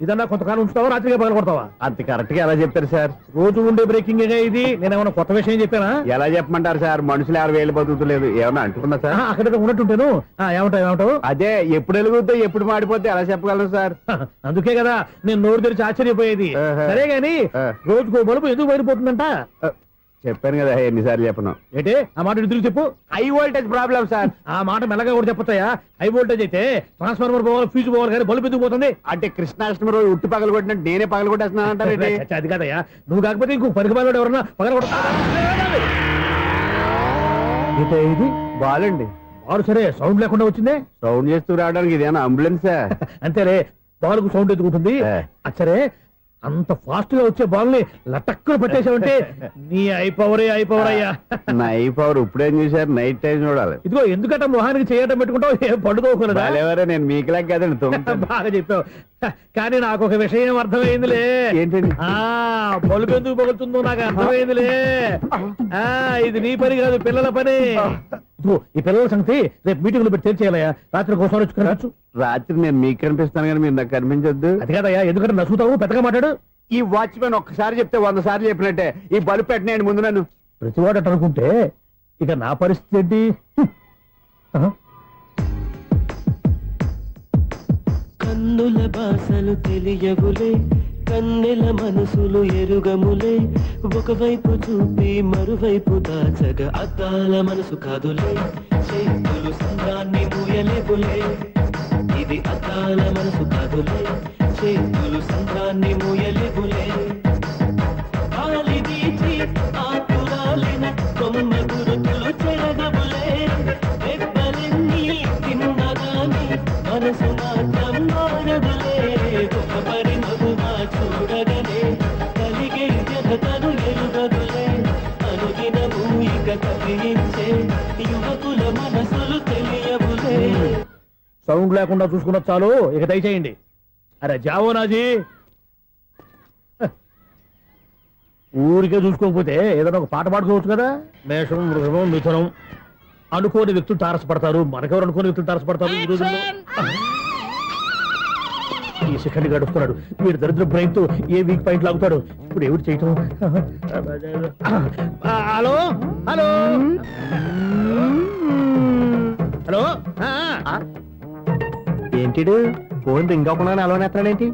ఇదన్నా కొంతకాలం ఉంచుతావా రాత్రిగా పగల కొడతావా? అంత కరెక్ట్ గా ఎలా చెప్తారు సార్? రోజు ఉండే బ్రేకింగ్ ఇది. నేనేమన్నా కొత్త విషయం చెప్పానా? ఎలా చెప్పమంటారు సార్? మనుషులు 60,000 బతుకుతలేదు, ఏమన్నా అంటున్నా సార్? అక్కడ ఉన్నట్టుంటాను. ఏమంటావు? అదే ఎప్పుడు వెలుగుతో ఎప్పుడు మాడిపోతే ఎలా చెప్పగలను సార్? అందుకే కదా నేను నోరు తెరిచి ఆశ్చర్యపోయేది. సరే గాని రోజుకో బలుపు ఎందుకు బయటపోతుందంట? చెప్పాను కదా ఎన్నిసార్లు చెప్పను. ఏంటే ఆ మాట తిరిగి చెప్పు. High voltage problem sir. ఆ మాట మెల్లగా కూడా చెప్పొచ్చాయా? హై వోల్టేజ్ అయితే ట్రాన్స్ఫార్మర్ పోవాలి, ఫ్యూజ్ పోవాలి, కానీ బల్బు ఎందుకు పోతుంది? అంటే కృష్ణాష్టమి రోజు ఉట్టి పగలు కొట్టినట్టు నేనే పగలు కొట్టేస్తున్నానంటారు. అది కాదయ్యా, నువ్వు కాకపోతే ఇంకో పరికి బాలు ఎవరన్నా పగల కొడతా. ఇది బాలండి. బాలు సరే సౌండ్ లేకుండా వచ్చిందే. సౌండ్ చేస్తూ రావడానికి ఇదేనా అంబులెన్సా? అంతేలే, బాలుకు సౌండ్ ఎదుగుతుంది. సరే అంత ఫాస్ట్ గా వచ్చే బాల్ని లటక్కున పట్టేసావంటే నీ ఐపవర్ అయ్యా. నా ఐపవర్ ఇప్పుడేం చూసారు? నైట్ టైం చూడాలి. ఇదిగో ఎందుకంటే మొహానికి చేయటం పెట్టుకుంటావు, ఏం పడుకోకూడదా? నేను మీకులాగా కదండి. బాగా చెప్పావు. కానీ నాకు ఒక విషయం అర్థమైందిలే. ఏంటండి? బలుపు ఎందుకు పగులుతుందో నాకు అర్థమైందిలే. ఇది నీ పని కాదు, పిల్లల పని. ఈ పిల్లల సంగతి రేపు మీటింగ్ లో పెట్టి తెలిసేయాలయ్యా. రాత్రి కోసం వచ్చుకోవచ్చు. రాత్రి నేను మీకు కనిపిస్తాను కానీ మీరు నాకు కనిపించొద్దు. అది కాదయ్యా, ఎందుకంటే నసుగుతావు, పెద్దగా మాట్లాడు. ఈ వాచ్మెన్ ఒక్కసారి చెప్తే 100 సార్లు చెప్పినట్టే. ఈ బల్బు పెట్టినాయండి ముందు నన్ను. ప్రతివాడు అనుకుంటే ఇక నా పరిస్థితి ఏంటి? కన్నుల భాషలు తెలియవులే, కన్నెల మనసులు ఎరుగములే. ఒకవైపు చూపి మరువైపు దాచగ అద్దాల మనసు కాదులే. చేతులు సంద్రాన్ని మూయలేవులే, ఇది అద్దాల మనసు కాదులే. చేతులు సంద్రాన్ని మూయలేవులే. గాలి వీచి ఆకురాలిన కొమ్మ గురుతులు చెరగవులే. దెబ్బలెన్ని తిన్నగాని మనసు మాత్రం మారదులే. ఒక పరి మగువా చూడగలే, కలిగే జగతను ఎరుగదులే. అనుదినము ఇక కవించే యువకుల మనసులు తెలియవులే. సౌండ్ లేకుండా చూసుకున్న చాలు, ఇక దయచేయండి. అరే జావో నాజీ, ఊరికే చూసుకోకపోతే ఏదైనా ఒక పాట పాడుకోవచ్చు కదా. మేషం, వృషభం, మిథునం అనుకోని వ్యక్తులు తారసపడతారు. మనకెవరు అనుకోని వ్యక్తులు తారసపడతారు ఈ రోజుల్లో? ఈ సెకండ్ గడుస్తున్నాడు వీడు దరిద్ర బ్రెయిన్ తో ఏ వీక్ పాయింట్ లాగుతాడు. ఇప్పుడు ఎవరు చేయటం? Hello hello hello. ఏంటిడు ఫోన్ రింగ్ అవ్వకుండా అలవనేస్తాడేంటి?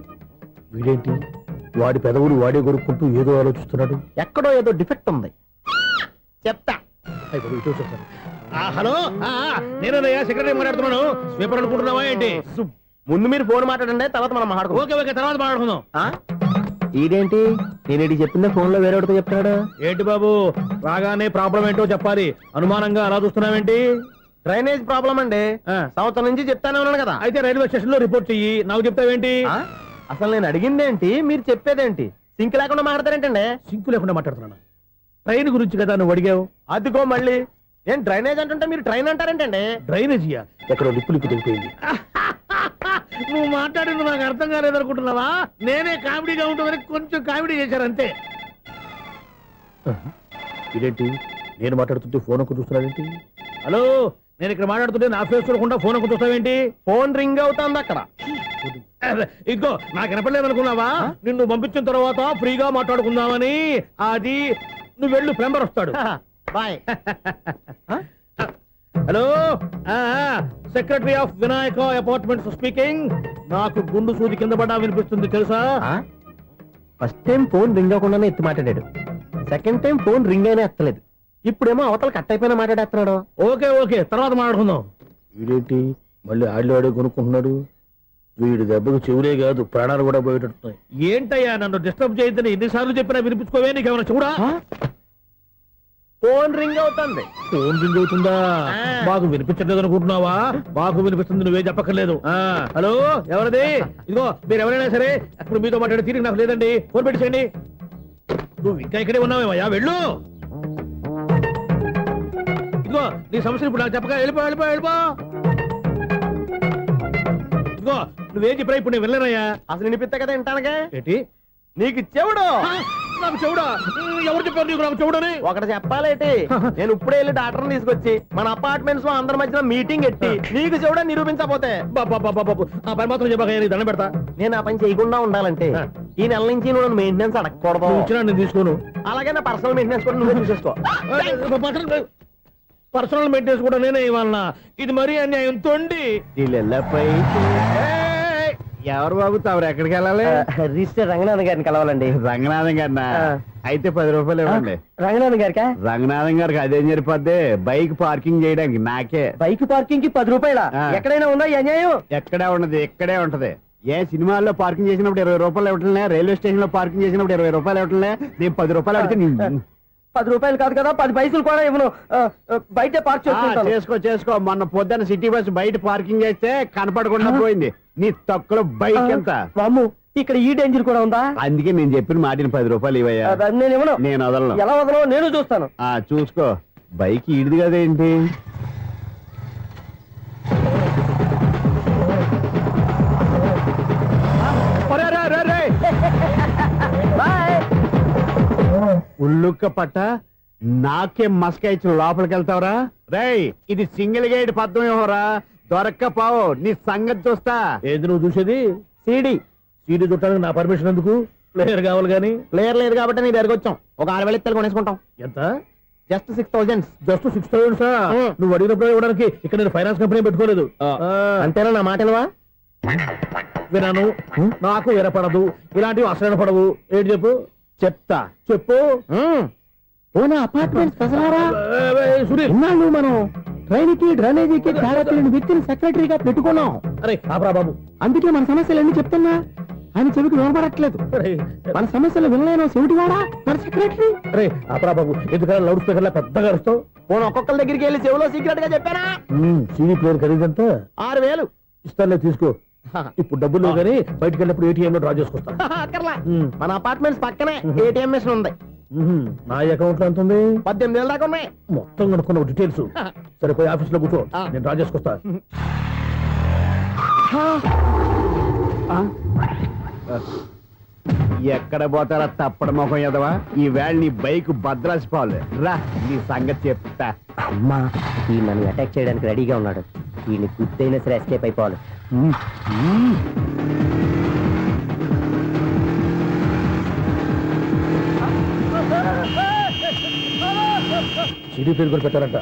వీడేంటి వాడి పెదవులు వాడే కొరుక్కుంటూ ఏదో ఆలోచిస్తున్నాడు. ఎక్కడో ఏదో డిఫెక్ట్ ఉంది, చెప్తా. హలో, నేనయ్యా సెక్రటరీ మాట్లాడుతున్నాను. స్వీపర్ అనుకుంటున్నావా ఏంటి? ముందు మీరు ఫోన్ మాట్లాడండి, తర్వాత మనం మాట్లాడుకో. ఓకే ఓకే, తర్వాత మాట్లాడుకుందాం. ఇదేంటి నేను చెప్పిందే ఫోన్ లో వేరేవాడితో చెప్తాడు ఏంటి బాబు? రాగానే ప్రాబ్లం ఏంటో చెప్పాలి. అనుమానంగా అలా చూస్తున్నావేంటి? డ్రైనేజ్ ప్రాబ్లం అండి. సంవత్సరం నుంచి చెప్తానే ఉన్నాను కదా. అయితే రైల్వే స్టేషన్ లో రిపోర్ట్ చెయ్యి, నాకు చెప్తావేంటి? అసలు నేను అడిగిందేంటి, మీరు చెప్పేదేంటి? సింక్ లేకుండా మాట్లాడతారేంటండి? సింక్ లేకుండా మాట్లాడుతున్నాను. ట్రైన్ గురించి కదా నువ్వు అడిగావు. అదిగో మళ్ళీ ఏం డ్రైనేజ్ అంటుంటే మీరు ట్రైన్ అంటారేంటండి? డ్రైనేజీయా? ఎక్కడో లిప్పు దిగిపోయింది. నువ్వు మాట్లాడింది నాకు అర్థం కాలేదనుకుంటున్నావా? నేనే కామెడీగా ఉంటుందని కొంచెం కామెడీ చేశారంతే. ఇదేంటి నేను మాట్లాడుతుంటే ఫోన్ ఒక్క చూస్తున్నావేంటి? హలో, నేను ఇక్కడ మాట్లాడుతుంటే నా ఫేస్ చూడకుండా ఫోన్ ఒక్క చూస్తావేంటి? ఫోన్ రింగ్ అవుతుంది అక్కడ. ఇంకో నాకు వినపడలేదు అనుకున్నావా? నిన్ను పంపించిన తర్వాత ఫ్రీగా మాట్లాడుకుందామని. అది నువ్వు వెళ్ళు, ప్లంబర్ వస్తాడు. Bye. Hello, secretary of Vinayaka apartments speaking. నాకు గుండు సూది కింద పడ్డా వినిపిస్తుంది తెలుసా? ఫస్ట్ టైం ఫోన్ రింగ్ అవ్వకుండానే ఎత్తి మాట్లాడాడు. సెకండ్ టైం ఫోన్ రింగ్ అయినా ఎత్తలేదు. ఇప్పుడేమో అవతల కట్ అయిపోయినా మాట్లాడేస్తున్నాడు. ఓకే ఓకే, తర్వాత మాట్లాడుకుందాం. వీడేంటి మళ్ళీ ఆడిలో కొనుక్కుంటున్నాడు? వీడి దెబ్బకు చెవులే కాదు ప్రాణాలు కూడా పోయేటట్టున్నాయి. ఏంటయ్యా నన్ను డిస్టర్బ్ చేయొద్దని ఎన్నిసార్లు చెప్పినా వినిపించుకోవే? నీకేమైనా చూడా? ఫోన్ రింగ్ అవుతుంది. ఫోన్ రింగ్ అవుతుందా? మాకు వినిపించలేదు అనుకుంటున్నావా? మాకు వినిపిస్తుంది, నువ్వే చెప్పక్కర్లేదు. హలో, ఎవరిది? ఇదిగో మీరు ఎవరైనా సరే ఇప్పుడు మీతో మాట్లాడే తీరిక నాకు లేదండి. ఫోన్ పెట్టేసేయండి. నువ్వు ఇంకా ఇక్కడే ఉన్నావేమయ్యా, వెళ్ళు. ఇదిగో నీ సమస్యలు ఇప్పుడు నాకు చెప్పక వెళ్ళిపో వెళ్ళిపో వెళ్ళిపో. ఇదిగో నువ్వేం చెప్పరా ఇప్పుడు నేను వెళ్ళానయ్యా. అసలు వినిపిస్తా కదా వింటానగా. ఏంటి నీకు చెవుడు నాకు చెవుడా? ఎవరు చెప్పారు నీకు నాకు చెవుడని? ఒకటి చెప్పాలేటి, నేను ఇప్పుడే వెళ్ళి డాక్టర్ని తీసుకొచ్చి మన అపార్ట్మెంట్స్ లో అందరి మధ్యన మీటింగ్ ఎట్టి నీకు చెవుడా నిరూపించకపోతే బాబు ఆ పని మాత్రం చెప్పాక నీకు దండం పెడతా. నేను ఆ పని చేయకుండా ఉండాలంటే ఈ నెల నుంచి నువ్వు మెయింటెనెన్స్ అడగకూడదు. నువ్వు ఇచ్చినా నేను తీసుకోను. అలాగే నా పర్సనల్ మెయింటెనెన్స్ కూడా నువ్వే చూసేసుకో. పర్సనల్ మెయింటెనెన్స్ కూడా నేనే ఇవ్వాలన్నా? ఇది మరీ అన్యాయం తొండి. ఎవరు బాబు తమరు ఎక్కడికి వెళ్ళాలి? రిజిస్టర్ రంగనాథ్ గారిని కలవాలండి. రంగనాథం గారినా? అయితే 10 రూపాయలు ఇవ్వండి. రంగనాథ్ గారికా? రంగనాథం గారికి అదేం సరిపోద్ది, బైక్ పార్కింగ్ చేయడానికి నాకే. బైక్ పార్కింగ్ కి 10 రూపాయల? ఎక్కడైనా ఉందా ఈ అన్యాయం? ఎక్కడే ఉండదు, ఇక్కడే ఉంటది. ఏ సినిమాల్లో పార్కింగ్ చేసినప్పుడు 20 రూపాయలు ఇవ్వట్లే, రైల్వే స్టేషన్ లో పార్కింగ్ చేసినప్పుడు 20 రూపాయలు ఇవ్వట్లే, నేను 10 రూపాయలు అడిగితే 10 రూపాయలు కాదు కదా, 10 పైసలు కూడా ఇవ్వను. బయట పార్క్ చేసుకుంటాను. చేసుకో. మొన్న పొద్దున్న సిటీ బస్ బయట పార్కింగ్ చేస్తే కనపడకుండా పోయింది. నీ తక్కువ బైక్ ఎంత? మాము ఇక్కడ ఈ డేంజర్ కూడా ఉందా? అందుకే నేను చెప్పిన మాటిని 10 రూపాయలు ఇవ్వయ్యా. నేను ఇవ్వను. నేను వదలను. ఎలా వదలవు నేను చూస్తాను. చూసుకో. బైక్ ఈడిది కదేంటి? ఉల్లుక్క పట్ట నాకే మస్క ఇచ్చిన లోపలికి వెళ్తావరా? రేయ్, ఇది సింగిల్ గేట్ పద్మం ఇవ్వరా, దొరక్కపోవు నీ సంగతి చూస్తా. ఏది నువ్వు చూసేది? సీడీ చుట్టానికి నా పర్మిషన్ ఎందుకు? ప్లేయర్ కావాలి గానీ. ప్లేయర్ లేదు కాబట్టి నీ దగ్గరకు వచ్చాం. ఒక 6,000 ఇత్తలు కొనేసుకుంటాం. ఎంత? జస్ట్ 6,000. జస్ట్ 6,000? నువ్వు అడిగినప్పుడు ఇవ్వడానికి ఇక్కడ నేను ఫైనాన్స్ కంపెనీ పెట్టుకోలేదు. అంతేనా? నా మాట వినవా? వినాను. నాకు వినపడదు. ఇలాంటివి అసలు పడవు. ఏంటి చెప్పు? చెప్తా. చెప్పు. అపార్ట్మెంట్స్ ప్రజలారా, సునీల్, ఇన్నాళ్ళు మనం ట్రైన్కి డ్రైనేజీకి తేడా తెలియని వ్యక్తిని సెక్రటరీగా పెట్టుకున్నాం. అరే ఆపరా బాబు. అందుకే మన సమస్యలన్నీ చెప్తున్నా ఆయన చెవికి వినపడట్లేదు. మన సమస్యలు వినలేను చెవిటివాడా మన సెక్రటరీ. అరే ఆపరా బాబు, ఎందుకన్నా లౌడ్ స్పీకర్ లా పెద్దగా అరుస్తావు? పోను ఒక్కొక్కరి దగ్గరికి వెళ్ళి చెవిలో సీక్రెట్ గా చెప్పానా? CD player ఖరీదంతా 6,000. ఇస్తానులే, తీసుకో. ఇప్పుడు డబ్బులు లేవు కానీ బయటకు వెళ్ళినప్పుడు ఏటీఎం లో డ్రా చేసుకొస్తా. అక్కర్లా, మన అపార్ట్మెంట్స్ పక్కనే ఏటీఎం మిషన్ ఉంది. నా అకౌంట్ లో ఎంత ఉంది? 18,000 దాకా ఉన్నాయి. మొత్తం కనుక్కున్న డీటెయిల్స్. సరే పోయి ఆఫీస్ లో కూర్చో, నేను డ్రా చేసుకొస్తా. ఎక్కడ పోతారా తప్పడ మొహం ఎదవా? ఈ వేళ నీ బైక్ భద్రాసిపోవాలి. రా, నీ సంగతి చెప్తా. అమ్మా, ఈ నన్ను అటాక్ చేయడానికి రెడీగా ఉన్నాడు. ఈయన గుర్తైనా సరే ఎస్కేప్ అయిపోవాలి. సీడీ ప్లేయర్ కూడా పెట్టారంట.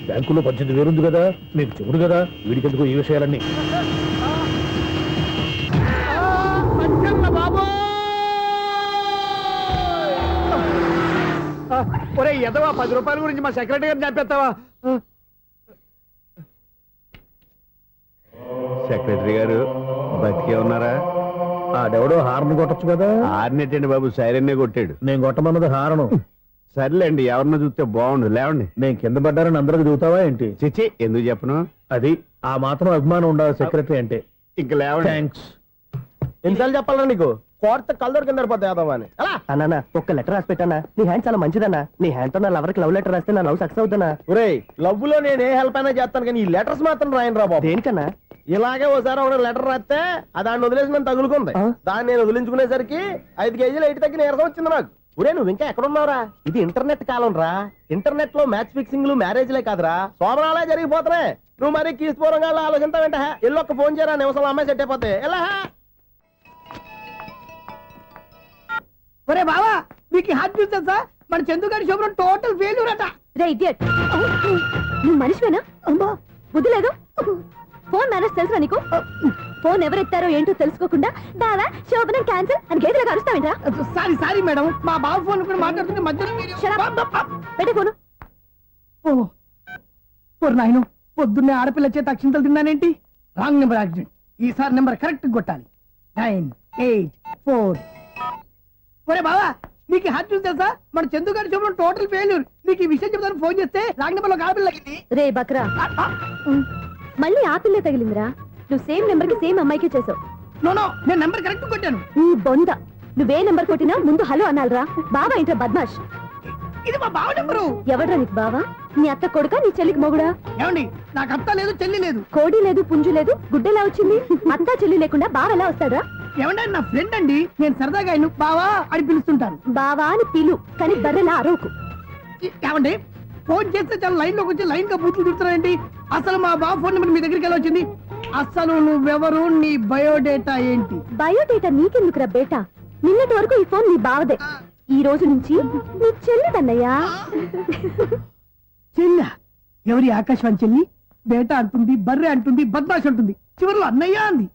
బ్యాంకులో 18,000 ఉంది కదా, మీకు చెవుడు కదా, వీడికి ఎందుకు ఈ విషయాలన్నీ? ఒరే ఎదవా, 10 రూపాయల గురించి మా సెక్రటరీ గారిని చంపేస్తావా? సెక్రటరీ గారు బతికే ఉన్నారా? ఆడెవడో హార్న్ కొట్టచ్చు కదా. ఆరినెట్టండి బాబు, సైరన్నే కొట్టాడు. నేను కొట్టమన్నది హారను. సర్లేండి, ఎవరన్నా చూస్తే బాగుండు. లేవండి. నేను కింద పడ్డారని అందరికి దిగుతావా ఏంటి? చిచ్చి, ఎందుకు చెప్పను? అది ఆ మాత్రం అభిమానం ఉండాలి సెక్రటరీ అంటే. ఇంక లేవండి. థ్యాంక్స్. ఎన్నిసార్లు చెప్పాలా నీకు? కోర్త కల్లోడు కింద పోతాయి అన్నా. ఒక్క లెటర్ రాసి పెట్టానా? నీ హ్యాండ్ చాలా మంచిదన్నా. నీ హ్యాండ్ తో నా లవర్ కి లవ్ లెటర్ రాస్తే నా లవ్ సక్సెస్ అవుతానా? ఒరే, లవ్ లో నేను ఏ హెల్ప్ అయినా చేస్తాను కానీ ఈ లెటర్స్ మాత్రం రాయను రా బాబు. దేనికన్నా? ఇలాగే ఓసారి ఒక లెటర్ రాస్తే దాన్ని వదిలేసి నన్ను తగులుకుంది. దాన్ని నేను వదిలించుకునేసరికి 5 కేజీలు 8 తగ్గి నీరసం వచ్చింది నాకు. ఒరే, నువ్వు ఇంకా ఎక్కడున్నావురా? ఇది ఇంటర్నెట్ కాలం రా. ఇంటర్నెట్ లో మ్యాచ్ ఫిక్సింగ్లు మ్యారేజ్లే కాదురా, సోమనాలే జరిగిపోతున్నాయి. నువ్వు మరి కీస్పూరంగా ఆలోచించావంటే ఎల్లొక్క ఫోన్ చేయరా, నిమిషంలో అమ్మాయి సెట్ అయిపోతే ఎలా? ఒరే బావా, మీకు హార్ట్ న్యూస్ తెలుసా? మన చందుగారి శుభ్రం టోటల్ ఫెయిల్యూర్ అట. రే ఇడియట్, నువ్వు మనిషివేనా? అమ్మా, బుద్ధి లేదు. ఫోన్ మేనేజ్ తెలుసా నీకు? ఫోన్ ఎవరెత్తారో ఏంటో తెలుసుకోకుండా దావా శోభనం క్యాన్సిల్ అని గేదెలకు అరుస్తావేంట్రా? సారీ మేడం, మా బావ ఫోన్ కూడా మాట్లాడుతుంటే మధ్యలో పెట్టే ఫోను. నాయను, పొద్దున్నే ఆడపిల్ల చేత అక్షింతలు తిన్నానేంటి? Wrong number accident. ఈసారి నెంబర్ కరెక్ట్ కొట్టాలి. 9, 8, 4. ఒరే బావా, నీకు హార్ట్ న్యూస్ తెలుసా? మన చందుగారి శుభ్రం టోటల్ ఫెయిల్యూర్. నీకు ఈ విషయం చెప్తాను ఫోన్ చేస్తే రాంగ్ నెంబర్ లో ఆడపిల్ల తగ్గింది. రే బక్రా, మళ్ళీ ఆ పిల్లే తగిలిందిరా. నువ్వు సేమ్ నెంబర్ కి సేమ్ అమ్మాయికే చేసావు. నో, నేను నెంబర్ కరెక్ట్ కొట్టాను. ఈ బొంద, నువ్వే నెంబర్ కొట్టినా ముందు హలో అనాలరా. బావా ఏంట్రా బద్మాష్? ఇది మా బావ నెంబరు. ఎవడ్రా నీకు బావా? నీ అత్త కొడుకా, నీ చెల్లికి మొగుడా? ఏమండి, నాకు అత్త లేదు చెల్లి లేదు. కోడి లేదు పుంజు లేదు, గుడ్డెలా వచ్చింది? అత్త చెల్లి లేకుండా బావ ఎలా వస్తాడా? ఏమంటే నా ఫ్రెండ్ అండి, నేను సరదాగా ఆయన బావా అని పిలుస్తుంటాను. బావా అని పిలు కానీ బర్రెలా అరవకు. ఏమండి ఫోన్ చేస్తే చాలా లైన్ లోకి వచ్చి లైన్ గా బూతులు తిడుతున్నాయండి. అసలు మా బావ ఫోన్ నెంబర్ మీ దగ్గరికి ఎలా వచ్చింది? అసలు నువ్వెవరు, నీ బయోడేటా ఏంటి? బయోడేటా నీకెందుకురా బేటా? నిన్నటి వరకు ఈ ఫోన్ నీ బావదే, ఈ రోజు నుంచి నీ చెల్లిదన్నయ్యా. చెల్ల ఎవరి? ఆకాశవాణి చెల్లి. బేటా అంటుంది, బర్రె అంటుంది, బద్మాష్ అంటుంది, చివరిలో అన్నయ్య అంది.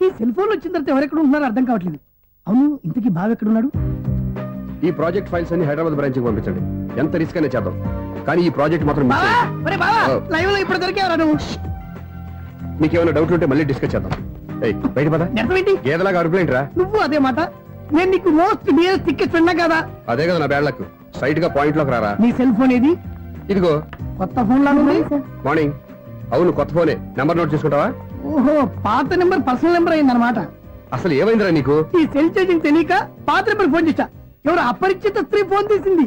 ఈ సెల్ ఫోన్ వచ్చిన తర్వాత ఎవరెక్కడ ఉంటున్నారో అర్థం కావట్లేదు. అవును, ఇంతకీ బావ ఎక్కడున్నాడు? ఈ ప్రాజెక్ట్ ఫైల్స్ అన్ని హైదరాబాద్ బ్రాంచ్ కి పంపించండి. ఎంత రిస్క్ అనే చేద్దాం, కానీ ఈ ప్రాజెక్ట్ మాత్రం miss బావా, చేయొద్దు. ఒరే బావా, లైవ్ లో ఇప్పుడు దొరికేవరా నువ్వు? మీకు ఏమైనా డౌట్ ఉంటే మళ్ళీ డిస్కస్ చేద్దాం. ఏయ్, బయట పద. నెరవేంటి గేదలాగా అరుపులేంట్రా? నువ్వు అదే మాట. నేను నీకు మోస్ట్ డియరెస్ట్ టికెట్ విన్నా కదా. అదే కదా నా బ్యాడ్ లక్. స్ట్రైట్ గా పాయింట్ లోకి రారా. నీ సెల్ ఫోన్ ఏది? ఇదిగో కొత్త ఫోన్ లాగా ఉంది. మార్నింగ్. అవును, కొత్త ఫోనే. నెంబర్ నోట్ చేసుకుంటావా? ఓహో, పాత నెంబర్ పర్సనల్ నెంబర్ అయిందన్నమాట. అసలు ఏమైందిరా నీకు? ఈ సెల్ చేసింగ్ తెలియక పాత నెంబర్ ఫోన్ చేశా. ఎవరు అపరిచిత స్త్రీ ఫోన్ తీసింది.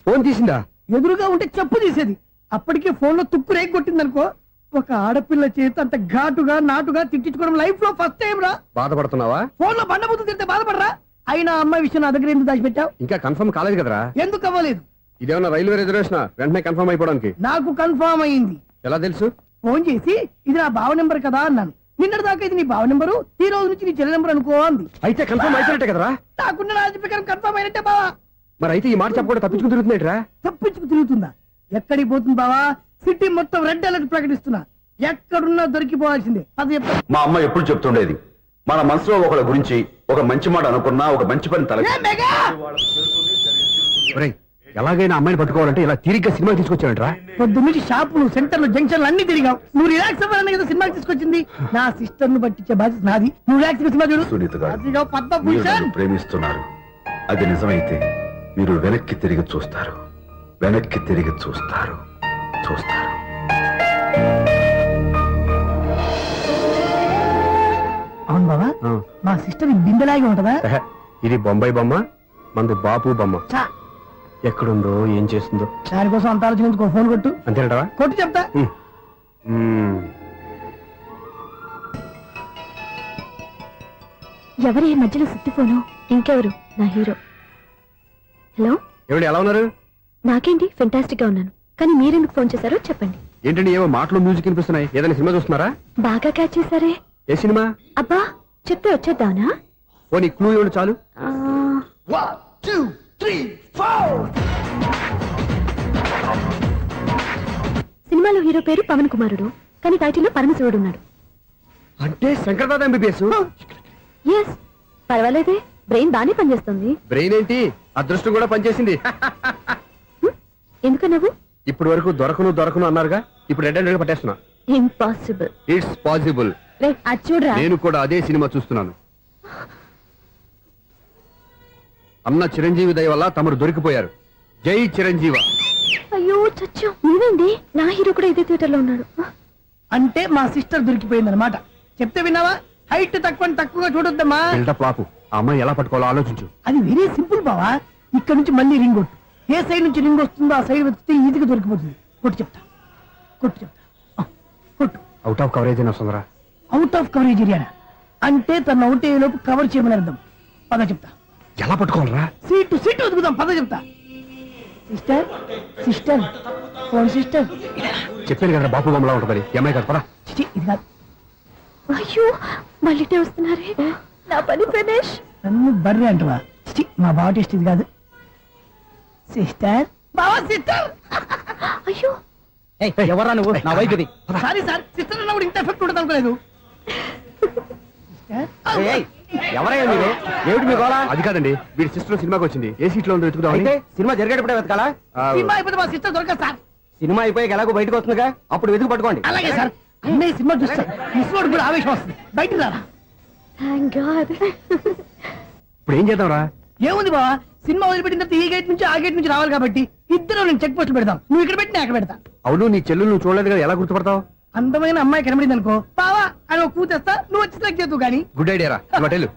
ఫోన్ తీసిందా? ఎదురుగా ఉంటే చెప్పు తీసేది. అప్పటికే ఫోన్ లో తుక్కు రేగి కొట్టిందనుకో. ఒక ఆడపిల్ల చేత అంత ఘాటుగా నాటుగా తిట్టించుకోవడం లైఫ్ లో ఫస్ట్ టైం రా. బాధపడుతున్నావా? ఫోన్ లో బండబూతులు తింటే బాధపడరా? అయినా అమ్మాయి విషయం నా దగ్గర ఎందుకు దాచిపెట్టావు? ఇంకా కన్ఫర్మ్ కాలేదు కదరా. ఎందుకు అవ్వలేదు? ఇదేమన్నా రైల్వే రిజర్వేషన్? వెంటనే కన్ఫర్మ్ అయిపోవడానికి. నాకు కన్ఫర్మ్ అయింది. ఎలా తెలుసు? ఫోన్ చేసి ఇది నా బావ నెంబర్ కదా అన్నాను. నిన్నటి దాకా ఇది నీ బావ నెంబరు, ఈ రోజు నుంచి నీ చెల్లి నెంబర్ అనుకో అంది. అయితే కన్ఫర్మ్ అయిపోయినట్టే కదరా. నాకున్న రాజు ప్రకారం కన్ఫర్మ్ అయినట్టే బావా. మరి అయితే ఈ మాట చెప్పకుండా తప్పించుకుని తిరుగుతున్నట్రా? తప్పించుకు తిరుగుతుందా? ఎక్కడికి పోతుంది బావా? సిటీ మొత్తం రెడ్ అలర్ట్ ప్రకటిస్తున్నా. ఎక్కడున్నా దొరికిపోవాల్సిందే. అది చెప్తా. మా అమ్మ ఎప్పుడు చెప్తుండేది, మన మనసులో ఒకళ్ళ గురించి ఒక మంచి మాట అనుకున్నా ఒక మంచి పని తల ఏ మెగా! ఒరేయ్, ఎలాగైనా అమ్మాయిని పట్టుకోవాలంటే ఇలా తిరిగ్గా సినిమా తీసుకొచ్చాడంట్రా. పొద్దున్నుంచి షాపులు, సెంటర్లు, జంక్షన్లు అన్ని తిరిగావు. నువ్వు రిలాక్స్ అవ్వాలని కదా సినిమాకి తీసుకొచ్చింది. నా సిస్టర్ ను పట్టించే బాధ్యత నాది. నువ్వు రిలాక్స్ సినిమా చూడు. సునీత గారు, అదిగో మీరు పద్మభూషణ్. నన్ను ప్రేమిస్తున్నారు. అది నిజమైతే మీరు వెనక్కి తిరిగి చూస్తారు, వెనక్కి తిరిగి చూస్తారు, చూస్తారు. అవును బాబా, మా సిస్టర్ బిందెలాగే ఉంటదా? ఎహె, ఇది బొంబాయి బొమ్మ, మంది బాపు బొమ్మ. చా, ఎక్కడుందో ఏం చేస్తుందో. దానికోసం అంత ఆలోచించుకో. ఫోన్ కొట్టు. అంతేనంటావా? కొట్టు చెప్తా. ఎవరి ఈ మధ్యలో సుత్తి ఫోను? ఇంకెవరు? నా హీరో. హలో, ఏమిటి, ఎలా ఉన్నారు? నాకేంటి ఫెంటాస్టిక్ గా ఉన్నాను, కానీ మీరెందుకు ఫోన్ చేశారో చెప్పండి. ఏంటండి ఏవో మాటలు మ్యూజిక్ వినిపిస్తున్నాయి? ఏదైనా సినిమా చూస్తున్నారా? బాగా క్యాచ్ చేశారే. ఏ సినిమా? అబ్బా, చెప్తే వచ్చేద్దానా? ఓ నీ క్లూ ఇవ్వండి చాలు. ఆ, 1 2 3 4. సినిమాలో హీరో పేరు పవన్ కుమారుడు, కానీ టైటిల్లో పరమశివుడు ఉన్నాడు. అంటే శంకర్దాద ఎంబీబీఎస్. ఎస్, పర్వాలేదే, బ్రెయిన్ బానే పనిచేస్తుంది. బ్రెయిన్ ఏంటి, అదృష్టం కూడా పనిచేసింది. ఎందుకన్నావు? ఇప్పటి వరకు దొరకను అన్నారుగా, ఇప్పుడు రెడ్ హ్యాండెడ్ పట్టేస్తున్నా. ఇంపాసిబుల్. It's possible. రే, అది చూడరా. నేను కూడా అదే సినిమా చూస్తున్నాను. అన్న చిరంజీవి దయ వల్ల తమరు దొరికిపోయారు. జై చిరంజీవ. అయ్యో చచ్చో, నీవేంటి? నా హీరో కూడా ఇదే థియేటర్ లో ఉన్నాడు. అంటే మా సిస్టర్ దొరికిపోయింది అనమాట. చెప్తే విన్నావా? హైట్ తక్కువగా చూడొద్దమ్మా. బిల్డప్ లాపు. ఆ అమ్మాయి ఎలా పట్టుకోవాలో ఆలోచించు. అది వెరీ సింపుల్ బావా. ఇక్కడ నుంచి మళ్ళీ రింగ్ కొట్టు. ఏ సైడ్ నుంచి రింగ్ వస్తుందో ఆ సైడ్ వెతికితే ఈజీగా దొరికిపోతుంది. కొట్టు చెప్తా. ఆ, కొట్టు. అవుట్ ఆఫ్ కవరేజ్ అయినా వస్తుందరా? అవుట్ ఆఫ్ కవరేజ్ ఏరియా అంటే తన అవుట్ అయ్యే లోపు కవర్ చేయమని అర్థం. పద చెప్తా. ఎలా పట్టుకోవాలరా? సీటు వెతుకుదాం. పద చెప్తా. Sister phone sister. చెప్పాను కదా బాపు బొమ్మలా ఉంటుంది. అమ్మాయి కదా, పదా. చిచి, ఇది కాదు. అయ్యో, మళ్ళీ వస్తున్నారే. నా పని ప్రదేశ్. నన్ను బర్రె అంటవా? చిచి, మా బావ టేస్ట్ ఇది కాదు. సిస్టర్, బావా సిస్టర్. అయ్యో, ఎవరా నువ్వు? నా వైపు ఇది. సారీ సార్, సిస్టర్ అన్నప్పుడు ఇంత ఎఫెక్ట్ ఉండదు అనుకోలేదు. ఎవరయ్యా మీరు? ఏమిటి మీ గోళ? అది కాదండి, వీడి సిస్టర్ సినిమాకి వచ్చింది. ఏ సీట్ లో ఉందో వెతుకుదాం. అయితే సినిమా జరిగేటప్పుడే వెతకాలా? సినిమా అయిపోతే మా సిస్టర్ దొరకదు సార్. సినిమా అయిపోయాక ఎలాగో బయటకు వస్తుందిగా, అప్పుడు వెతుకు పట్టుకోండి. అలాగే సార్. అన్నయ్య సినిమా చూస్తారు. మిస్వాడు కూడా ఆవేశం వస్తుంది. బయటికి రారా. Thank God. ఇప్పుడు ఏం చేద్దాంరా? ఏముంది బావా, సినిమా వదిలిపెట్టిన తర్వాత ఈ గేట్ నుంచి ఆ గేట్ నుంచి రావాలి కాబట్టి ఇద్దరు నేను చెక్ పోస్ట్ పెడతాం. నువ్వు ఇక్కడ పెట్టి నేను అక్కడ పెడతా. అవును, నీ చెల్లెలు నువ్వు చూడలేదు కదా, ఎలా గుర్తుపడతావు? అందమైన అమ్మాయి కనబడింది అనుకో, బావా అని ఒక కూతేస్తా. నువ్వు వచ్చి సెలెక్ట్ చేద్దు కానీ. గుడ్ ఐడియా రా. హోటల్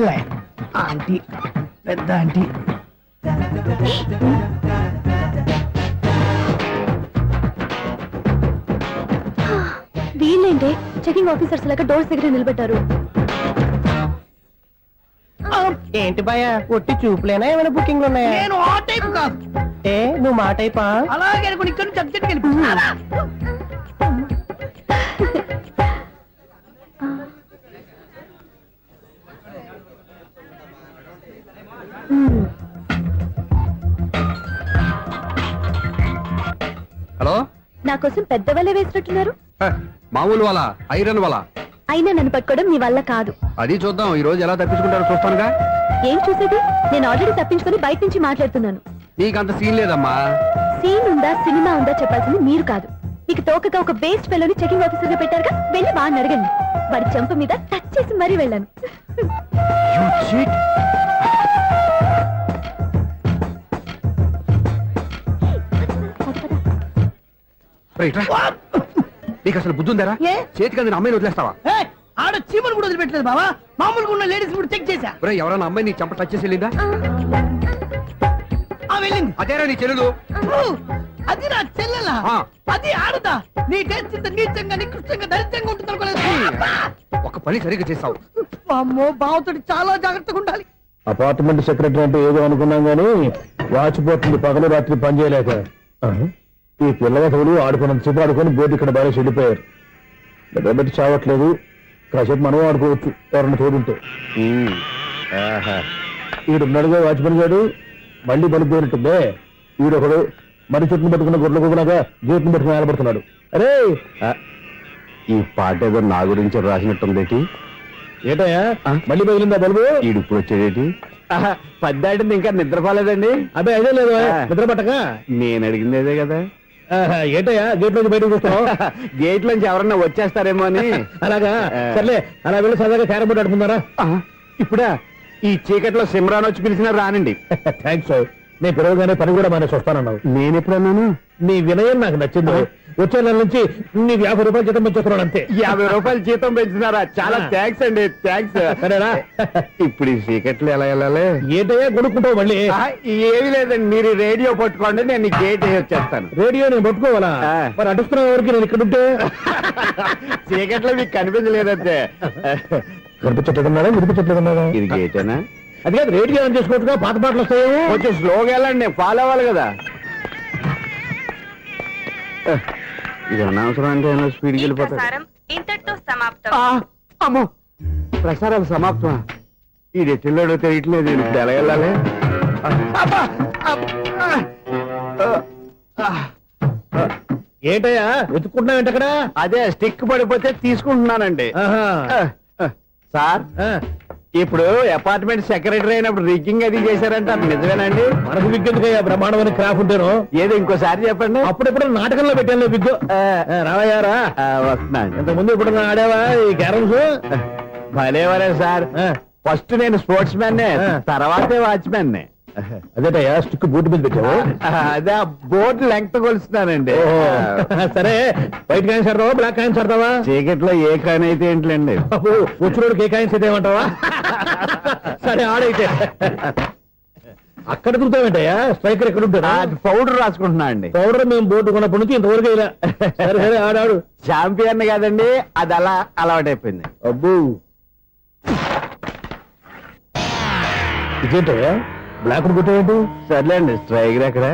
ఎలా ఆంటీ, పెద్ద ఆంటీ. వీళ్ళేంటి చెకింగ్ ఆఫీసర్స్ లాగా డోర్స్ దగ్గర నిలబెట్టారు. ఏంటి భయ ఒట్టి చూపులేనా ఏమైనా బుకింగ్లు ఉన్నాయా? నేను ఆ టైప్ కాదు. ఏ నువ్వు మా టైపా? అలాగే అనుకుని ఇక్కడ నుంచి అర్జెంట్కి వెళ్ళిపోతున్నా. హలో నా కోసం పెద్ద వలే వేసినట్టున్నారు. మామూలు వాళ్ళ ఐరన్ వాళ్ళ అయినా నన్ను పట్టుకోవడం మీ వల్ల కాదు. అది చూద్దాం ఈ రోజు ఎలా తప్పించుకుంటారో చూస్తానుగా. ఏం చూసేది? నేను ఆల్రెడీ తప్పించుకొని బయట నుంచి మాట్లాడుతున్నాను. నీకంత సీన్ లేదమ్మా. సీన్ ఉందా సినిమా ఉందా చెప్పాల్సింది మీరు కాదు. మీకు తోకగా ఒక బేస్ట్ ఫెలోని చెకింగ్ ఆఫీసర్ గా పెట్టారుగా, వెళ్ళి వాడిని అడగండి. వాడి చెంప మీద టచ్ చేసి మరీ వెళ్ళాను. నీకు అసలు బుద్ధి ఉందారా? ఏ? చేతికి అందిన అమ్మాయిని వదిలేస్తావా? ఏయ్, ఆడ చీమలు కూడా వదిలిపెట్టలేదు బావా. మామూలుగా ఉన్న లేడీస్ కూడా చెక్ చేశా. ఒరేయ్, ఎవరైనా అమ్మాయి నీ చెంప టచ్ చేసి వెళ్ళిందా? ఆ వెళ్ళింది. అదేరా నీ చెల్లెలు. అది నా చెల్లెలా? ఆ. అది ఆడదా? నీ టేస్ట్ ఇంత నీచంగా నికృష్టంగా దరిద్రంగా ఉంటుంది అనుకోలేదు. ఒక పని సరిగ్గా చేస్తావు. అమ్మో, బావతోటి చాలా జాగ్రత్తగా ఉండాలి. అపార్ట్మెంట్ సెక్రటరీ అంటే ఏదో అనుకున్నాం గానీ వాచిపోతుంది పగలు రాత్రి పని చేయలేక. ఈ పిల్లగతులు ఆడుకున్నంత సేపు ఆడుకొని బోర్డు ఇక్కడ బాగా చెడిపోయారు. నిద్రబెట్టి చావట్లేదు. కాసేపు మనం ఆడుకోవచ్చు ఎవరన్నా తోడుంటే. ఈడున్నాడుగా వాచ్మెన్ గారు, మళ్ళీ బలిపోయినట్టుందే. ఈడొకడు మరి చెట్టును పట్టుకున్న గొడ్ల కుక్కలాగా గేట్ను పట్టుకుని నిలబడుతున్నాడు. అరే ఈ పాట ఏదో నా గురించి రాసినట్టుంది. ఏటయ్యా మళ్ళీ పగిలిందా బల్బు? ఈడు ఇప్పుడు వచ్చేదేటి? పద్దాటింది ఇంకా నిద్రపోలేదండి. అదే అదే లేదు నిద్ర పట్టక. నేను అడిగింది అదే కదా. ఏటయ్యా గేట్ నుంచి బయటకు చూస్తావు? గేట్ లోంచి ఎవరన్నా వచ్చేస్తారేమో అని. అలాగా సర్లే, అలా వెళ్ళి సరదాగా క్యారం బోర్డు ఆడుకున్నారా? ఇప్పుడా ఈ చీకట్లో సిమ్రాన్ వచ్చి పిలిచినా రానండి. థ్యాంక్స్. నేను పిలవగానే పని కూడా మానేసి వస్తానన్నావు. నేను ఎప్పుడన్నాను? నీ వినయం నాకు నచ్చింది. వచ్చే నెల నుంచి నీ 50 రూపాయలు జీతం పెంచుతున్నాడు అంతే. 50 రూపాయలు జీతం పెంచినారా? చాలా థ్యాంక్స్ అండి, థ్యాంక్స్. సరేనా? ఇప్పుడు ఈ చీకట్లు ఎలా వెళ్ళాలి? ఏంటయ్యా కొనుక్కుంటావు మళ్ళీ? ఏమి లేదండి, మీరు రేడియో పట్టుకోండి, నేను ఈ గేట్ వేసి వచ్చేస్తాను. రేడియో నేను పట్టుకోవాలా? మరి అడుస్తున్న వరకు నేను ఇక్కడ ఉంటే చీకట్లో మీకు కనిపించలేదంటే. కనిపించట్లేదన్నాడా వినిపించట్లేదన్నాడా? ఇది గేటేనా? అది కాదు, రేడియో ఆన్ చేసుకోవచ్చుగా, పాత పాటలు వస్తాయేమో. కొంచెం స్లోగా వెళ్ళండి, నేను ఫాలో అవ్వాలి కదా. ఇది అనవసరం అంటే స్పీడ్కి వెళ్ళిపోతాడు. ఇంతటితో సమాప్తం. అమ్మో, ప్రసారాలు సమాప్తమా? ఈ రెట్టిల్లోడో తెలియట్లేదు, ఇప్పుడు ఎలా వెళ్ళాలి? ఏంటయ్యా వెతుక్కుంటున్నావు అక్కడ? అదే స్టిక్ పడిపోతే తీసుకుంటున్నానండి. సార్, ఇప్పుడు అపార్ట్మెంట్ సెక్రటరీ అయినప్పుడు రిగ్గింగ్ అది చేశారంటే అది నిజమేనండి? మనకు విగ్గెందుకయ్యా, బ్రహ్మాండమైన క్రాఫ్ ఉంటాను. ఏదో ఇంకోసారి చెప్పండి. అప్పుడెప్పుడు నాటకంలో పెట్టాను విగ్గు. రావయ్యారా? వస్తున్నాను. ఇంతకుముందు ఇప్పుడు ఆడావా ఈ క్యారమ్స్? భలేవరే సార్, ఫస్ట్ నేను స్పోర్ట్స్ మ్యాన్, తర్వాతే వాచ్మెన్. అదేటయ్యా స్టిక్ బూట్ మీద పెట్టావు? అదే బోర్డు లెంగ్త్ కొలుస్తున్నానండి. సరే, వైట్ కాయిన్స్ ఆడతావా బ్లాక్ కాయిన్స్ ఆడతావా? చీకట్లో ఏ కాయిన్ అయితే ఏంటండి, వచ్చినోడికి ఏ కాయిన్స్ అయితే ఏమంటావా? సరే ఆడైతే. అక్కడ దొరుకుతావేంటయ్యా? స్ట్రైకర్ ఎక్కడ ఉంటారా? పౌడర్ రాసుకుంటున్నా అండి. పౌడర్ మేము బోర్డు కొన్నప్పటి నుంచి ఇంతవరకు ఇలా. సరే సరే ఆడాడు. ఛాంపియన్ కాదండి, అది అలా అలవాటైపోయింది. అబ్బు, ఇదేంటయ్యా బ్లాక్ కొట్టేయండి? సర్లేండి, స్ట్రైకర్ ఎక్కడ?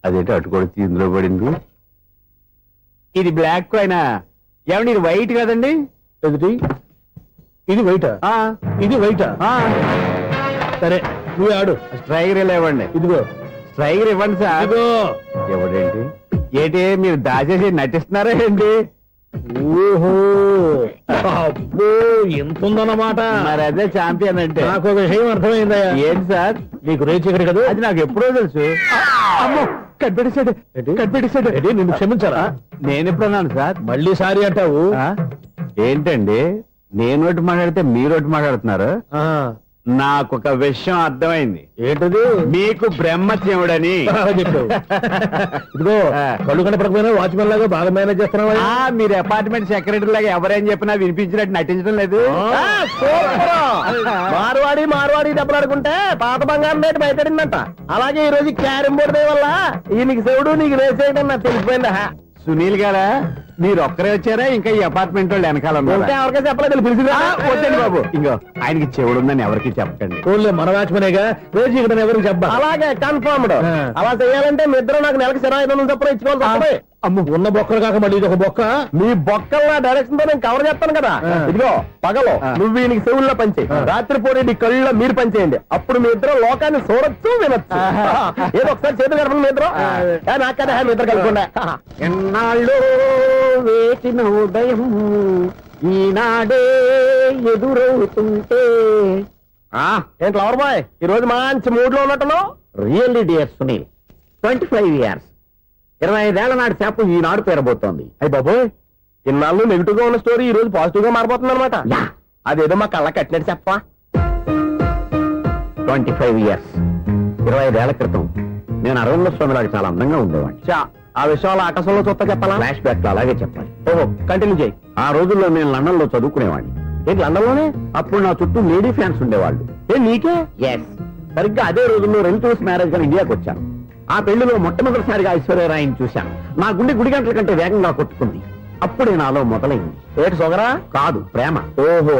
అదేంటి అటుకొడితే ఇందులో పడింది. ఇది బ్లాక్ కాయినా? ఏమండి ఇది వైట్ కదండి? ఎదుటి ఇది వైటా? ఇది వైటా? సరే నువ్వే ఆడు. స్ట్రైకర్ ఇలా ఇవ్వండి. ఇదిగో స్ట్రైకర్ ఇవ్వండి సార్. ఇదిగో. ఎవడేంటి ఏంటి మీరు దాచేసి నటిస్తున్నారా ఏంటి? ఓహో, అబ్బో ఎంత ఉందన్నమాట. మరి అదే ఛాంపియన్ అంటే. నాకు ఒక విషయం అర్థమైందయ్యా. ఏంటి సార్? నీకు రేచి ఇక్కడ కదా? అది నాకు ఎప్పుడో తెలుసు. అమ్మో, కనిపెట్టేశాడు, కనిపెట్టేశాడు. నిన్ను క్షమించారా? నేను ఎప్పుడన్నాను సార్? మళ్ళీ సారీ అంటావు? ఏంటండి, నేను ఒకటి మాట్లాడితే మీరు ఒకటి మాట్లాడుతున్నారు. నాకు ఒక విషయం అర్థమైంది. ఏంటది? మీకు బ్రహ్మత్యముడని చెప్పావు. ఇదిగో కళ్ళు కనపడకపోయినా వాచ్మెన్ లాగా బాగా మేనేజ్ చేస్తున్నావా? మీరు అపార్ట్మెంట్ సెక్రటరీ లాగా ఎవరేం చెప్పినా వినిపించినట్టు నటించడం లేదు. మార్వాడి మార్వాడి దెబ్బలాడుకుంటే పాత బంగారం రేటు బయటడిందంట. అలాగే ఈ రోజు క్యారం బోర్డు వల్ల ఈయనకి శివుడు నీకు రేసేయడం నాకు తెలిసిపోయిందా? సునీల్ గారా మీరు ఒక్కరే వచ్చారా ఇంకా ఈ అపార్ట్మెంట్ వాళ్ళు వెనకాల ఉన్నారా? ఇంకా ఎవరికైనా చెప్పలేదు పిలిచిరా వద్దండి బాబు ఇంకో ఆయనకి చెవుడుందని ఎవరికి చెప్పకండి. ఊళ్ళో మన వాచ్మనేగా రోజు ఇక్కడ ఎవరికి చెప్పా. అలాగే కన్ఫర్మ్డ్. అలా చేయాలంటే మీ ఇద్దరు నాకు నెలకి సిరా 500 చొప్పున ఇచ్చుకోవాలి తప్పదు. అమ్మ ఉన్న బొక్కలు కాక మళ్ళీ ఇది ఒక బొక్క. మీ బొక్కల డైరెక్షన్ తో నేను కవర్ చేస్తాను కదా. ఇదిగో పగలో నువ్వు ఈయనకి చెవుల్లో పంచే, రాత్రి పూట నీ కళ్ళలో మీరు పంచేయండి. అప్పుడు మీ ఇద్దరు లోకాన్ని చూడొచ్చు వినొచ్చు. ఏదో ఒకసారి చేతులు కలపండి మీ ఇద్దరు. నాకు కదా మీ ఇద్దరు కలుపుకుండా. ఎన్నాళ్ళు వేసిన ఉదయం ఈనాడే ఎదురవుతుంటే. ఏంటి లవర్ బాయ్ ఈ రోజు మంచి మూడ్ లో ఉన్నట్టున్నావు. రియల్లీ డియర్ సునీల్, 25 years 25 ఏళ్ల నాటి చేప ఈనాడు పేరబోతోంది. అయ్యి బాబోయ్, ఇన్నాళ్ళు నెగిటివ్ గా ఉన్న స్టోరీ ఈ రోజు పాజిటివ్ గా మారిపోతుంది అనమాట. అదేదో మా కళ్ళ కట్టినట్టు చెప్పా. 25 years 25 ఏళ్ల క్రితం నేను అరవింద స్వామిలాగా చాలా అందంగా ఉండేవాడిని. చా, ఆ విషయాలు ఆకాశంలో చూస్తా చెప్పాలా? ఫ్లాష్ బ్యాక్ లో అలాగే చెప్పాలి. ఓహో, కంటిన్యూ చేయి. ఆ రోజుల్లో నేను లండన్ లో చదువుకునేవాడిని. ఏంటి లండన్ లోనే? అప్పుడు నా చుట్టూ లేడీ ఫ్యాన్స్ ఉండేవాళ్ళు. నీకే? ఎస్, సరిగ్గా అదే రోజుల్లో రిలేటివ్స్ మ్యారేజ్ గా ఇండియాకి వచ్చాను. ఆ పెళ్లిలో మొట్టమొదటిసారిగా ఐశ్వర్యరాయని చూశాను. నా గుండె గుడి గంటల కంటే వేగంగా కొట్టుకుంది. అప్పుడే నాలో మొదలైంది. ఏటి సొగరా? కాదు, ప్రేమ. ఓహో,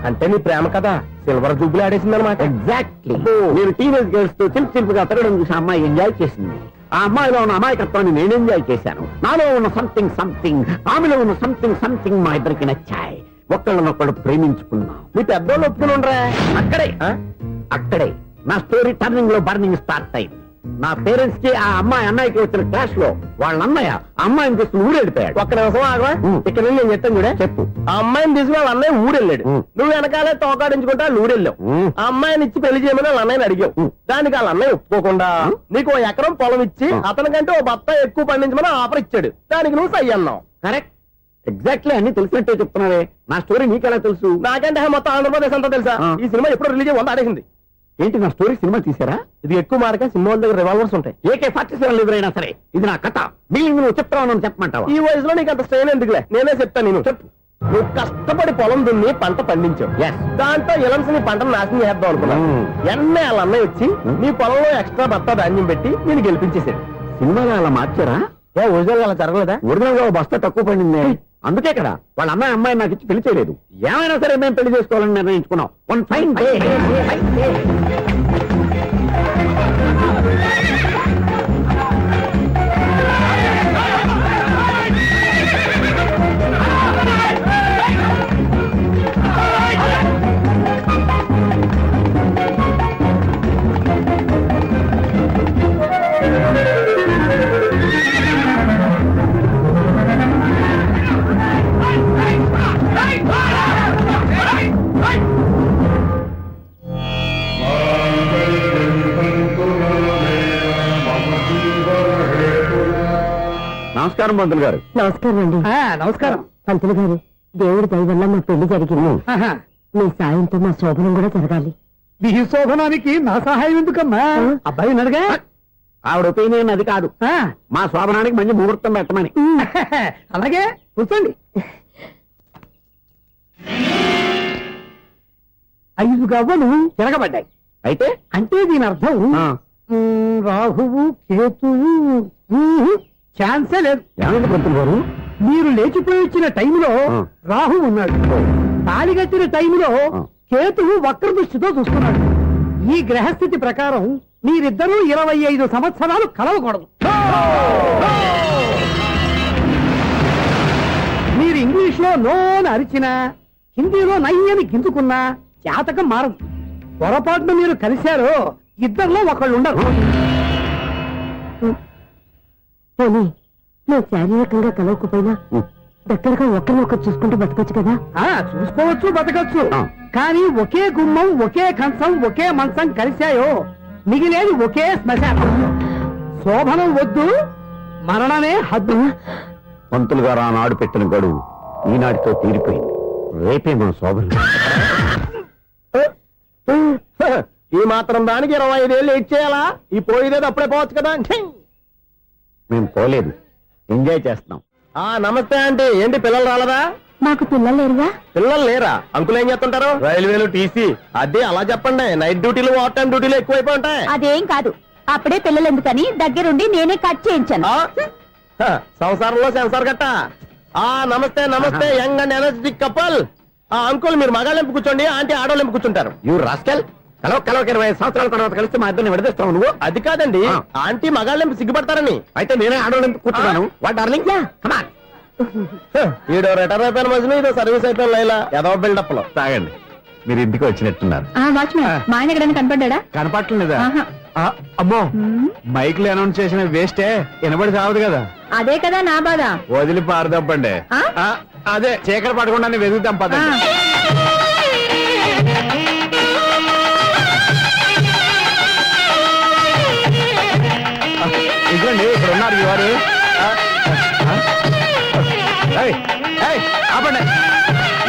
అంటే నీ ప్రేమ కదా సిల్వర్ జూబ్లీ ఆడేసింది అనమాట. ఎగ్జాక్ట్లీ. నేను టీనేజ్ గర్ల్స్ తో చిలుపుగా తిరగడం చూసి అమ్మాయి ఎంజాయ్ చేసింది. ఆ అమ్మాయిలో ఉన్న అమాయకత్వాన్ని నేను ఎంజాయ్ చేశాను. నాలో ఉన్న సంథింగ్ ఆమెలో ఉన్న సంథింగ్ మా ఇద్దరికి నచ్చాయి. ఒక్కళ్ళనొక్కడు ప్రేమించుకున్నాం. మీ పెద్దోళ్ళు ఒప్పుకుని ఉండరా? అక్కడే నా స్టోరీ టర్నింగ్ లో బర్నింగ్ స్టార్ట్ అయింది. నా పేరెంట్స్ కి ఆ అమ్మాయి అన్నయ్యకి వచ్చిన క్లాష్ లో వాళ్ళ అన్నయ్య ఆ అమ్మాయిని తీసుకుని ఊరెళ్ళిపోయాడు. ఒక్క నిమిషం ఆగవా? ఇక్కడ నుండి నేను చెప్తాను కూడా. చెప్పు. ఆ అమ్మాయిని తీసుకుని వాళ్ళ అన్నయ్య ఊరెళ్ళాడు. నువ్వు వెనకాలే తోకాడించుకుంటా ఊరెళ్ళావు. ఆ అమ్మాయిని ఇచ్చి పెళ్లి చేయమని వాళ్ళ అన్నయ్యని అడిగావు. దానికి వాళ్ళ అన్నయ్య ఒప్పుకోకుండా నీకు 1 ఎకరం పొలం ఇచ్చి అతనికంటే 1 బత్త ఎక్కువ పండించమని ఆఫర్ ఇచ్చాడు. దానికి నువ్వు సై అన్నావు. కరెక్ట్, ఎగ్జాక్ట్లీ అన్ని తెలిసినట్టే చెప్తున్నావే. నా స్టోరీ నీకెలా తెలుసు? నాకంటే మొత్తం ఆంధ్రప్రదేశ్ అంతా తెలుసా? ఈ సినిమా ఎప్పుడు రిలీజ్ అయ్యి 100 ఆడేసింది. ఏంటి, నా స్టోరీ సినిమా తీసారా? ఇది ఎక్కువ మార్క సినిమా వాళ్ళ దగ్గర రివాల్వర్స్ ఉంటాయి. AK-47 ఎదురైనా సరే ఇది నా కథ. బిల్లింగ్ నువ్వు చెప్తావు చెప్పమంటావా? ఈ వయసులో నీకు అంత స్ట్రెయిన్ ఎందుకులే, నేనే చెప్తాను. నేను చెప్పు. నువ్వు కష్టపడి పొలం దున్ని పంట పండించావు. Yes. దాంతో ఇలమ్స్ నీ పంటను నాశనం చేద్దాం అనుకున్నావు. ఎన్నే వాళ్ళ అన్నయ్య వచ్చి నీ పొలంలో ఎక్స్ట్రా బత్తా ధాన్యం పెట్టి నేను గెలిపించేసాడు. సినిమాలో అలా మార్చారా? ఒరిజినల్ అలా జరగలేదా? ఒరిజినల్ గా బస్తా తక్కువ పడింది. అందుకే కదా వాళ్ళ అమ్మాయి నాకు ఇచ్చి పెళ్లి చేయలేదు. ఏమైనా సరే మేము పెళ్లి చేసుకోవాలని నిర్ణయించుకున్నాం. One fine day. నమస్కారం పంతులు గారు. నమస్కారం అండి. నమస్కారం. పంతులు గారు, దేవుడి దయ వల్ల మా పెళ్లి జరిగింది. మీ సాయంతో మా శోభనం కూడా జరగాలి. నీ శోభనానికి నా సహాయం ఎందుకమ్మా? అబ్బాయి అడగా. ఆవిడ ఒపీనియన్ అది కాదు. మా శోభనానికి మంచి ముహూర్తం పెట్టమని. అలాగే కూర్చోండి. 5 గవ్వలు తిరగబడ్డాయి. అయితే అంటే దీని అర్థం రాహువు కేతువు ఛాన్సే లేదు. ఏమైంది పంతులు గారు? మీరు లేచిపోయి వచ్చిన టైంలో రాహు ఉన్నాడు. తాళిగట్టిన టైంలో కేతువు వక్ర దృష్టితో చూస్తున్నాడు. ఈ గ్రహస్థితి ప్రకారం మీరిద్దరూ 25 సంవత్సరాలు కలవకూడదు. మీరు ఇంగ్లీష్ లో నోని అరిచినా, హిందీలో నయ్యని గింజుకున్నా జాతకం మారదు. పొరపాటున మీరు కలిశారో ఇద్దరిలో ఒకళ్ళు ఉండరు. పోనీ నువ్వు శారీరకంగా కలవకపోయినా దగ్గరగా ఒకరినొకరు చూసుకుంటూ బతకొచ్చు కదా. చూసుకోవచ్చు, బతకచ్చు. కానీ ఒకే గుమ్మం, ఒకే కంచం, ఒకే మంచం కలిశాయో మిగిలేది ఒకే శ్మశానం. శోభనం వద్దు, మరణమే హద్దు. పంతులు గారు ఆనాడు పెట్టిన గడువు ఈనాటితో తీరిపోయింది. రేపే మన శోభనం. ఈ మాత్రం దానికి 25 ఏళ్ళు వెయిట్ చేయాలా? ఈ పోయేదేది అప్పుడే పోవచ్చు కదా. మేము పోలేదు, ఎంజాయ్ చేస్తున్నాం. నమస్తే ఆంటీ. ఏంటి పిల్లలు రాలదా? మాకు పిల్లలు లేరుగా. పిల్లలు లేరా? అంకులు ఏం చేస్తుంటారు? రైల్వేలు, టీసీ. అదే అలా చెప్పండి. నైట్ డ్యూటీలు, ఓవర్ టైం డ్యూటీలు ఎక్కువైపోయి ఉంటాయి. అదేం కాదు, అప్పుడే పిల్లలు ఎందుకని దగ్గరుండి నేనే కట్ చేయించాను. సంసారంలో సెన్సార్ గట్ట నమస్తే నమస్తే young and energetic couple uncle మీరు మగాళ్ళెంపు కూర్చోండి ఆంటీ ఆడోళ్ళెంపు కూర్చుంటారు. యూ రాస్కెల్ కలవ 20 సంవత్సరాల తర్వాత కలిస్తే మా ఇద్దరిని విడదీస్తావు నువ్వు. అది కాదండి ఆ. ఆంటీ మగాళ్ళెంపు సిగ్గుపడతారని. అయితే నేనే ఆడవాళ్ళని కూర్చున్నాను. వాట్ డార్లింగ్ కమాన్ ఈడో రిటైర్ అయిపోయిన మధ్యలో ఇదో సర్వీస్ అయిపోయిన లైలా ఏదో బిల్డప్ లో. తాగండి. మీరు ఇంటికి వచ్చినట్టున్నారు. వాచ్మెన్ మా ఆయన ఎక్కడైనా కనపడ్డా? కనపట్లేదా? అమ్మో మైక్ లో అనౌన్స్ చేసిన వేస్టే వినబడి సావదు కదా. అదే కదా నా బాధ. వదిలి పారదప్పండి. ఆ? అదే చీకటి పడకుండా వెతుకుతాం పదండి. ఇదిగోండి ఇక్కడ ఉన్నారు ఈ వారు. ఏయ్, ఏయ్, ఆపండి.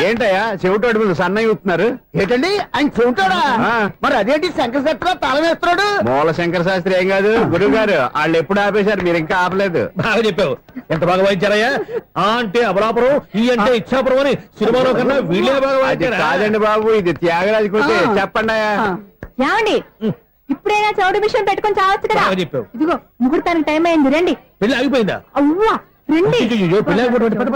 ఏంటయ్యా చెవిటోడి మీద సన్నయ్య ఊతున్నారు? ఏంటండి ఆయన చెబుతాడా? ఆ. మరి అదేంటి శంకర శెట్టిలో తాళం వేస్తున్నాడు? మూల శంకర శాస్త్రి ఏం కాదు గురువు గారు. వాళ్ళు ఎప్పుడు ఆపేశారు, మీరు ఇంకా ఆపలేదు. బాగా చెప్పావు. ఎంత బాగా వాయించారయ్యా. ఆ అంటే అబలాపురం, ఈ అంటే ఇచ్చాపురం అని సినిమాలో కన్నా వీళ్ళే బాగా అది వాయించారా? కాదండి బాబు, ఇది త్యాగరాజు కృతి. చెప్పండి. ఏమండి ఇప్పుడైనా చౌడు మిషన్ పెట్టుకొని చావచ్చు కదా. బాగా చెప్పావు. ఇదిగో ముహూర్తానికి టైం అయింది రండి. పెళ్లి ఆగిపోయిందా? అవ్వా రండి. అయ్యయ్యో, పెళ్లి ఆగిపోవడం అంటే పద, పద.